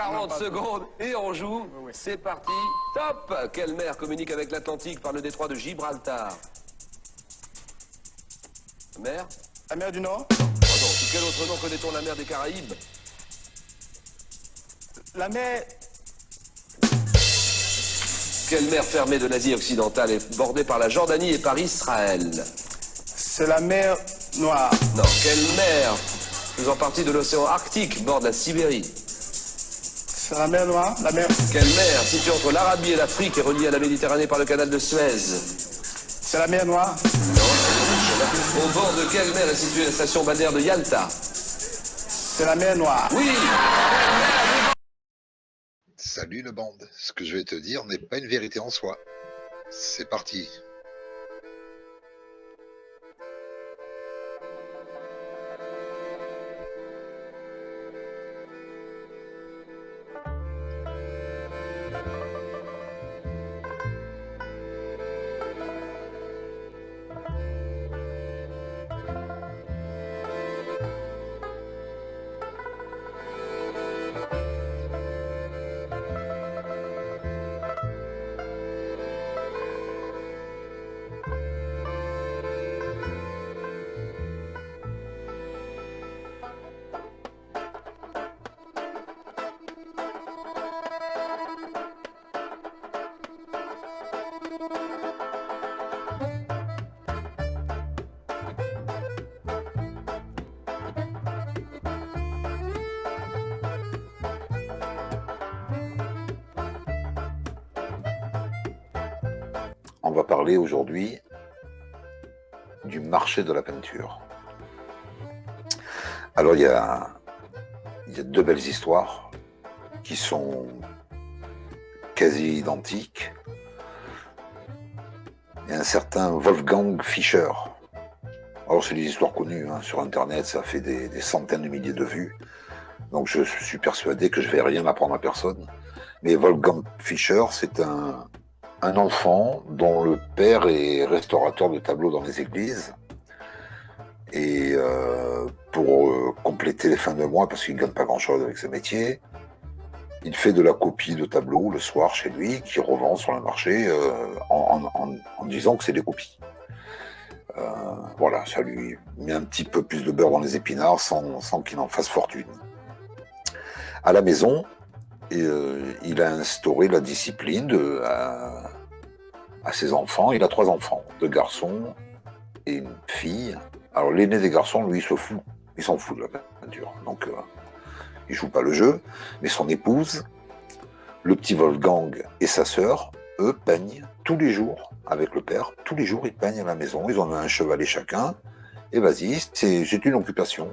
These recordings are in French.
40 secondes et on joue. Oui. C'est parti. Top. Quelle mer communique avec l'Atlantique par le détroit de Gibraltar? La mer? La mer du Nord? Oh non. Sous quel autre nom connaît-on la mer des Caraïbes? La mer... Quelle mer fermée de l'Asie occidentale est bordée par la Jordanie et par Israël? C'est la mer Noire. Non. Quelle mer faisant partie de l'océan Arctique borde la Sibérie? C'est la mer Noire. La mer... Quelle mer située entre l'Arabie et l'Afrique est reliée à la Méditerranée par le canal de Suez? C'est la mer Noire. Non. Au bord de quelle mer est située la station balnéaire de Yalta? C'est la mer Noire. Oui. Salut le bande, ce que je vais te dire n'est pas une vérité en soi. C'est parti. On va parler aujourd'hui du marché de la peinture. Alors il y a deux belles histoires qui sont quasi identiques. Il y a un certain Wolfgang Fischer. Alors c'est des histoires connues hein, sur internet, ça fait des centaines de milliers de vues. Donc je suis persuadé que je vais rien apprendre à personne. Mais Wolfgang Fischer, c'est un enfant dont le père est restaurateur de tableaux dans les églises. Et pour compléter les fins de mois, parce qu'il ne gagne pas grand-chose avec ce métier, il fait de la copie de tableaux le soir chez lui, qu'il revend sur le marché en disant que c'est des copies. Voilà, ça lui met un petit peu plus de beurre dans les épinards sans qu'il en fasse fortune. À la maison, il a instauré la discipline à ses enfants. Il a 3 enfants, 2 garçons et une fille. Alors l'aîné des garçons, lui, il s'en fout de la peinture. Donc il joue pas le jeu, mais son épouse, le petit Wolfgang et sa sœur, eux, peignent tous les jours avec le père. Tous les jours, ils peignent à la maison. Ils en ont un chevalet chacun. Et vas-y, c'est une occupation.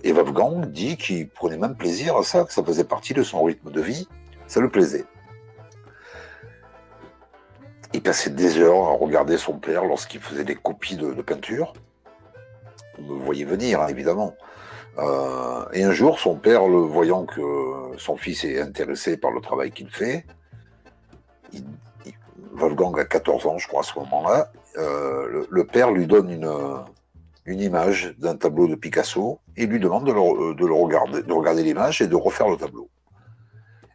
Et Wolfgang dit qu'il prenait même plaisir à ça, que ça faisait partie de son rythme de vie. Ça le plaisait. Il passait des heures à regarder son père lorsqu'il faisait des copies de peinture. On le voyait venir, hein, évidemment. Et un jour, son père, voyant que son fils est intéressé par le travail qu'il fait, Wolfgang a 14 ans, je crois, à ce moment-là, le père lui donne une image d'un tableau de Picasso et lui demande de regarder l'image et de refaire le tableau.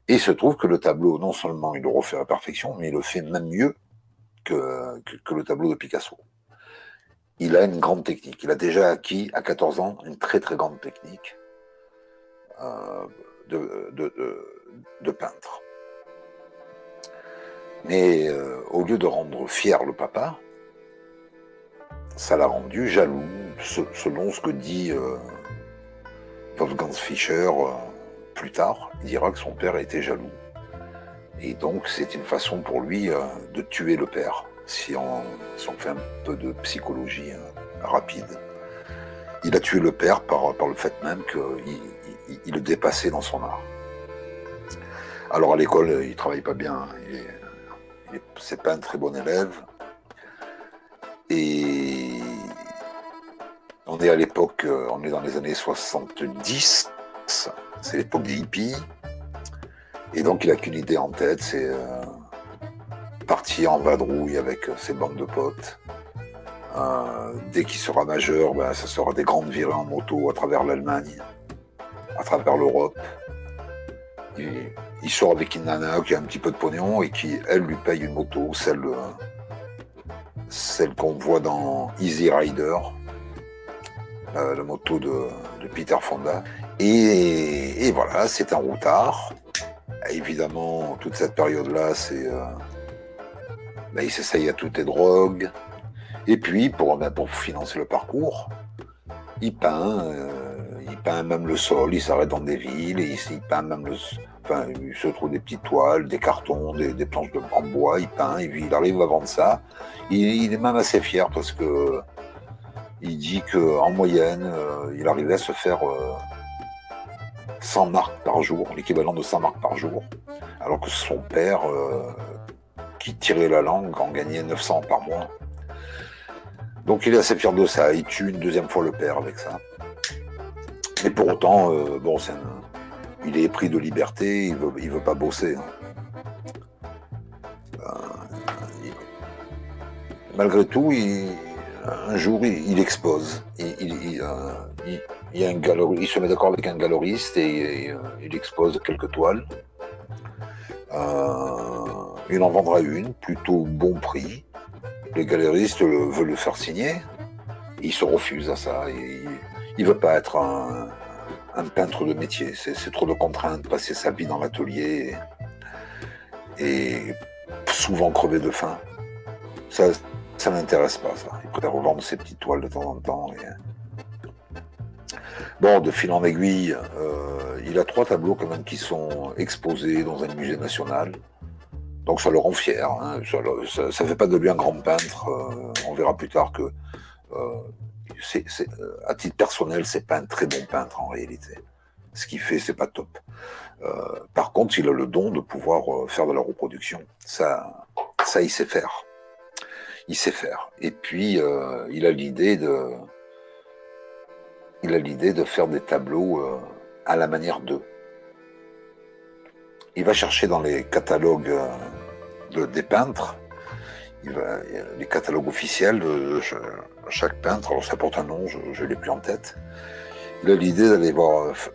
Et il se trouve que le tableau, non seulement il le refait à perfection, mais il le fait même mieux que le tableau de Picasso. Il a une grande technique. Il a déjà acquis, à 14 ans, une très très grande technique de peintre. Mais au lieu de rendre fier le papa, ça l'a rendu jaloux, selon ce que dit Wolfgang Fischer plus tard. Il dira que son père était jaloux. Et donc c'est une façon pour lui de tuer le père, si on fait un peu de psychologie rapide. Il a tué le père par le fait même qu'il le dépassait dans son art. Alors à l'école, il ne travaille pas bien, c'est pas un très bon élève. Et on est à l'époque, on est dans les années 70, c'est l'époque des hippies. Et donc il n'a qu'une idée en tête, c'est partir en vadrouille avec ses bandes de potes. Dès qu'il sera majeur, ça sera des grandes virées en moto à travers l'Allemagne. à travers l'Europe. Il sort avec une nana qui a un petit peu de pognon et qui, elle, lui paye une moto, celle qu'on voit dans Easy Rider, la moto de Peter Fonda. Et voilà, c'est un routard. Évidemment, toute cette période-là, il s'essaye à toutes les drogues. Et puis, pour financer le parcours, il peint même le sol, il s'arrête dans des villes, et il peint même il se trouve des petites toiles, des cartons, des planches en bois, il peint, il arrive à vendre ça. Il est même assez fier parce que il dit qu'en moyenne, il arrivait à se faire 100 marques par jour, l'équivalent de 100 marques par jour, alors que son père, qui tirait la langue, en gagnait 900 par mois. Donc il est assez fier de ça, il tue une deuxième fois le père avec ça. Mais pour autant, il est pris de liberté, il veut pas bosser. Malgré tout, un jour, il expose. Il y a il se met d'accord avec un galeriste et il expose quelques toiles. Il en vendra une, plutôt bon prix. Les galeristes veulent le faire signer. Il se refuse à ça. Il veut pas être un peintre de métier. C'est trop de contraintes, passer sa vie dans l'atelier et souvent crever de faim. Ça n'intéresse pas, ça. Il préfère revendre ses petites toiles de temps en temps. Bon, de fil en aiguille, il a 3 tableaux quand même qui sont exposés dans un musée national. Donc ça le rend fier. Hein. Ça fait pas de lui un grand peintre. On verra plus tard que, à titre personnel, c'est pas un très bon peintre en réalité. Ce qu'il fait, c'est pas top. Par contre, il a le don de pouvoir faire de la reproduction. Ça, il sait faire. Il sait faire. Et puis, il a l'idée de faire des tableaux à la manière d'eux. Il va chercher dans les catalogues des peintres, les catalogues officiels de chaque peintre, alors ça porte un nom, je ne l'ai plus en tête. Il a l'idée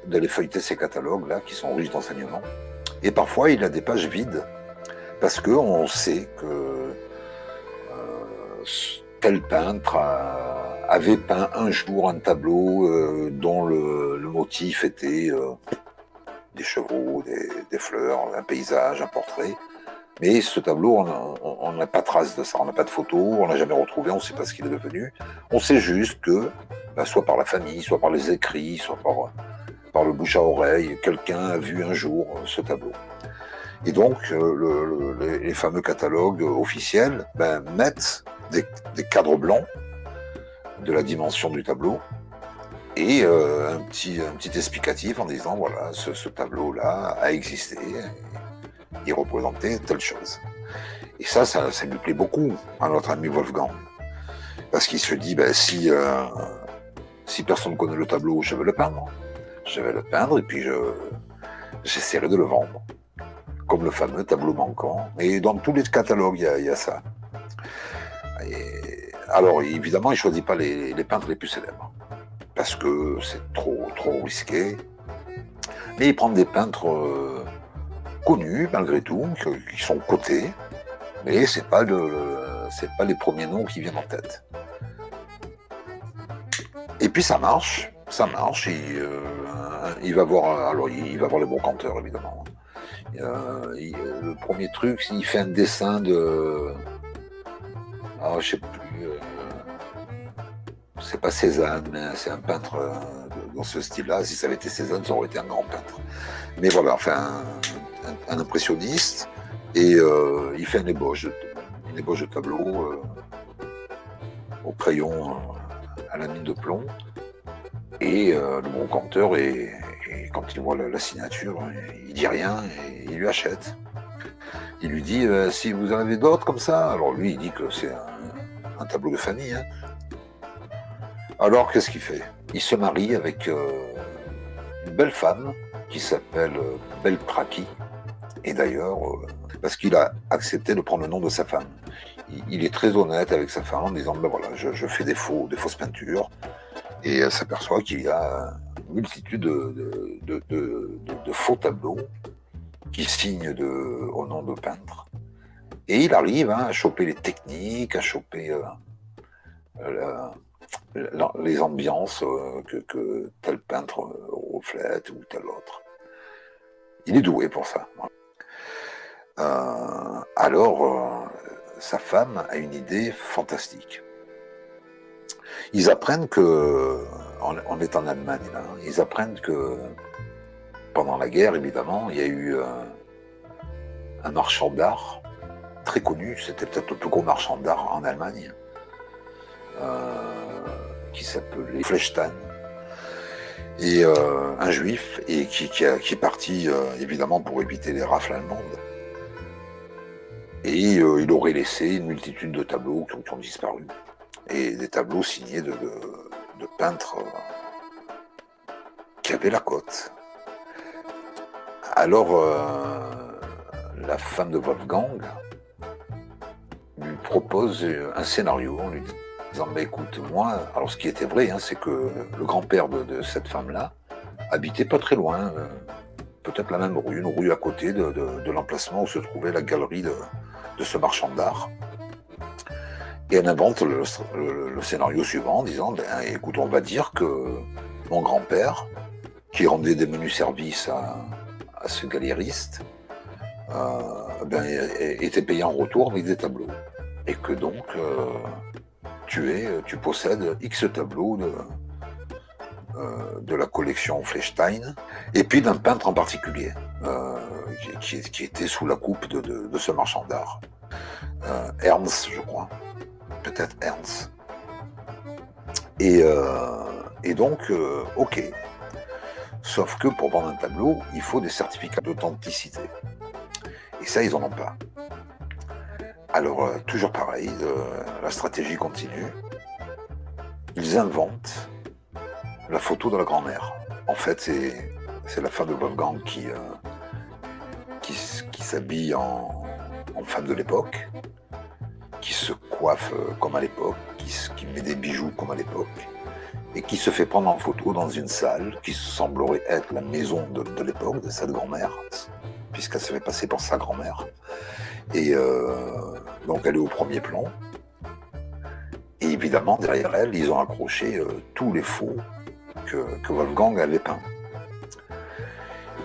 d'aller feuilleter ces catalogues-là, qui sont riches d'enseignements. Et parfois, il a des pages vides, parce qu'on sait que tel peintre avait peint un jour un tableau dont le motif était des chevaux, des fleurs, un paysage, un portrait. Mais ce tableau, on n'a pas trace de ça, on n'a pas de photo, on l'a jamais retrouvé, on ne sait pas ce qu'il est devenu. On sait juste que, soit par la famille, soit par les écrits, soit par le bouche à oreille, quelqu'un a vu un jour ce tableau. Et donc, les fameux catalogues officiels mettent des cadres blancs de la dimension du tableau et un petit explicatif en disant voilà, ce tableau-là a existé, il représentait telle chose. Et ça lui plaît beaucoup à notre ami Wolfgang. Parce qu'il se dit si personne ne connaît le tableau, je vais le peindre. Je vais le peindre et puis j'essaierai de le vendre. Comme le fameux tableau manquant. Et dans tous les catalogues, il y a ça. Alors, évidemment, il ne choisit pas les peintres les plus célèbres. Parce que c'est trop risqué. Mais il prend des peintres connus, malgré tout, qui sont cotés. Mais ce n'est pas les premiers noms qui viennent en tête. Et puis ça marche. Il va voir les brocanteurs, évidemment. Le premier truc, il fait un dessin de... je sais plus... c'est pas Cézanne, mais c'est un peintre dans ce style-là. Si ça avait été Cézanne, ça aurait été un grand peintre. Mais voilà, enfin, un impressionniste. Et il fait une ébauche de tableau au crayon à la mine de plomb. Et le brocanteur, quand il voit la signature, il dit rien et il lui achète. Il lui dit si vous en avez d'autres comme ça. Alors lui, il dit que c'est un tableau de famille. Hein. Alors qu'est-ce qu'il fait? Il se marie avec une belle femme qui s'appelle Beltraki. Et d'ailleurs, parce qu'il a accepté de prendre le nom de sa femme. Il est très honnête avec sa femme en disant voilà, je fais des fausses peintures. Et elle s'aperçoit qu'il y a multitude de faux tableaux qu'il signe au nom de peintre. Et il arrive à choper les techniques, à choper les ambiances que tel peintre reflète ou tel autre. Il est doué pour ça. Alors, sa femme a une idée fantastique. Ils apprennent que, on est en Allemagne là, ils apprennent que pendant la guerre, évidemment, il y a eu un marchand d'art très connu, c'était peut-être le plus gros marchand d'art en Allemagne, qui s'appelait Fleischstein, et un juif, et qui est parti évidemment pour éviter les rafles allemandes. Et il aurait laissé une multitude de tableaux qui ont disparu, et des tableaux signés de peintres qui avaient la cote. Alors, la femme de Wolfgang lui propose un scénario en lui disant « écoute, moi, alors ce qui était vrai, hein, c'est que le grand-père de cette femme-là habitait pas très loin, peut-être la même rue, une rue à côté de l'emplacement où se trouvait la galerie de ce marchand d'art. » Et elle invente le scénario suivant en disant « écoute, on va dire que mon grand-père, qui rendait des menus services à ce galériste, était payé en retour avec des tableaux. Et que donc, tu possèdes X tableaux de la collection Fleischstein, et puis d'un peintre en particulier, qui était sous la coupe de ce marchand d'art. Ernst, je crois. Peut-être Ernst. Et donc, ok. Sauf que pour vendre un tableau, il faut des certificats d'authenticité. Et ça, ils n'en ont pas. Alors, toujours pareil, la stratégie continue. Ils inventent la photo de la grand-mère. En fait, c'est la femme de Wolfgang qui s'habille en femme de l'époque, qui se coiffe comme à l'époque, qui met des bijoux comme à l'époque, et qui se fait prendre en photo dans une salle qui semblerait être la maison de l'époque, de cette grand-mère, puisqu'elle se fait passer pour sa grand-mère. Et donc elle est au premier plan. Et évidemment, derrière elle, ils ont accroché tous les faux que Wolfgang avait peints.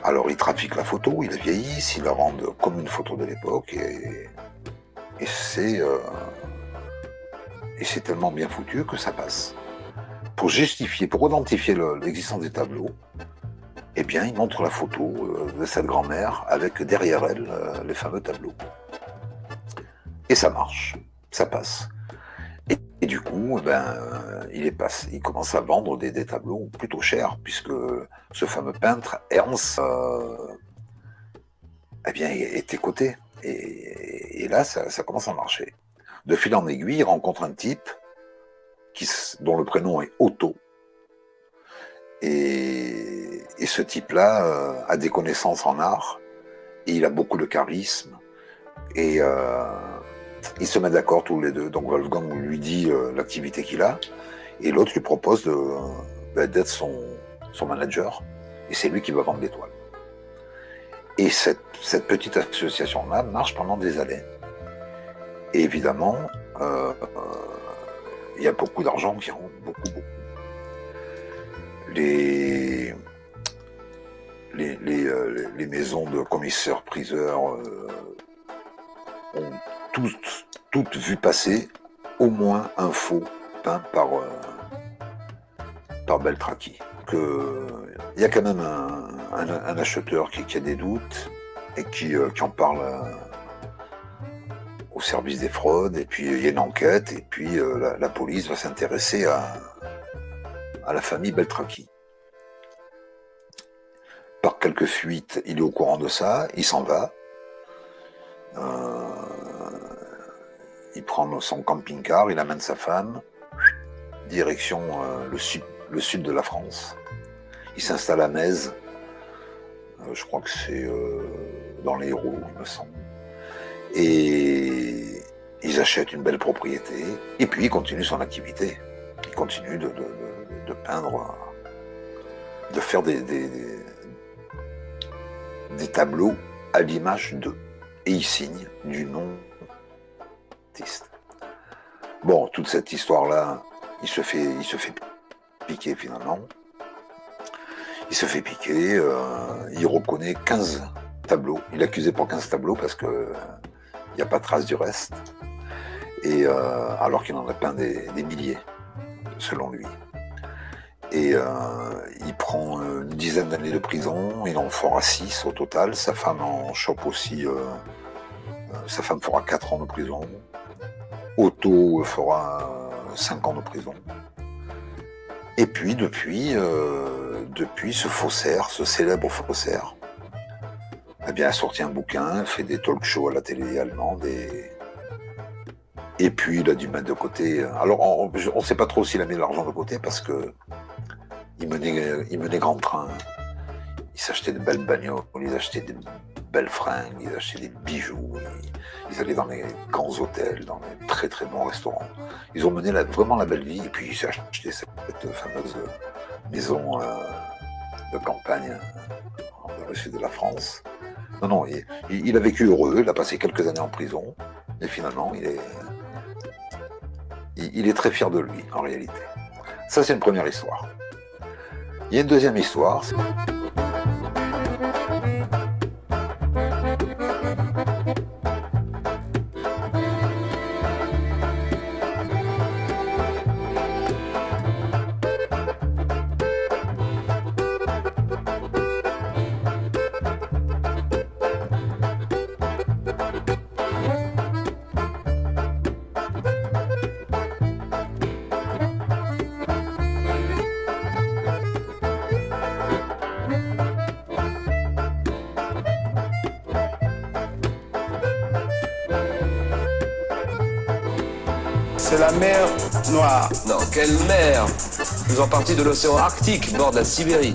Alors ils trafiquent la photo, ils la vieillissent, ils la rendent comme une photo de l'époque, et c'est tellement bien foutu que ça passe. Pour justifier, pour identifier l'existence des tableaux, eh bien, ils montrent la photo de cette grand-mère avec derrière elle les fameux tableaux. Et ça marche, ça passe. Et du coup, il commence à vendre des tableaux plutôt chers, puisque ce fameux peintre, Ernst, était coté. Et là, ça commence à marcher. De fil en aiguille, il rencontre un type dont le prénom est Otto. Et ce type-là a des connaissances en art, et il a beaucoup de charisme. Et ils se mettent d'accord tous les deux. Donc Wolfgang lui dit l'activité qu'il a, et l'autre lui propose d'être son manager, et c'est lui qui va vendre les toiles. Et cette petite association-là marche pendant des années. Et évidemment, il y a beaucoup d'argent qui rentre, beaucoup. Les maisons de commissaires-priseurs ont toutes vu passer au moins un faux peint par Beltraki. Il y a quand même un acheteur qui a des doutes et qui en parle au service des fraudes, et puis il y a une enquête, et puis la police va s'intéresser à la famille Beltraki. Par quelques fuites, il est au courant de ça, il s'en va. Il prend son camping-car, il amène sa femme, direction le sud de la France. Il s'installe à Metz, je crois que c'est dans l'Hérault, il me semble. Et ils achètent une belle propriété, et puis il continue son activité. Il continue de peindre de faire des tableaux à l'image d'eux. Et il signe du nom d'artiste. Bon, toute cette histoire-là, il se fait piquer finalement. Il se fait piquer, il reconnaît 15 tableaux. Il est accusé pour 15 tableaux parce qu'il n'y a pas de trace du reste. Et alors qu'il en a peint des milliers, selon lui. Et il prend une dizaine d'années de prison, il en fera 6 au total. Sa femme en chope aussi, sa femme fera 4 ans de prison. Otto fera 5 ans de prison. Et puis, depuis ce faussaire, ce célèbre faussaire, eh bien, a sorti un bouquin, fait des talk shows à la télé allemande, et puis il a dû mettre de côté. Alors, on ne sait pas trop s'il a mis de l'argent de côté, parce que il menait grand train. Il s'achetait de belles bagnoles, il achetait de belles fringues, il achetait des bijoux, ils allaient dans les grands hôtels, dans les très très bons restaurants. Ils ont mené vraiment la belle vie, et puis il s'est acheté cette fameuse maison de campagne dans le sud de la France. Non, il a vécu heureux, il a passé quelques années en prison, et finalement il est très fier de lui, en réalité. Ça, c'est une première histoire. Il y a une deuxième histoire. C'est la mer Noire. Non, quelle mer? Faisant partie de l'océan Arctique, bord de la Sibérie.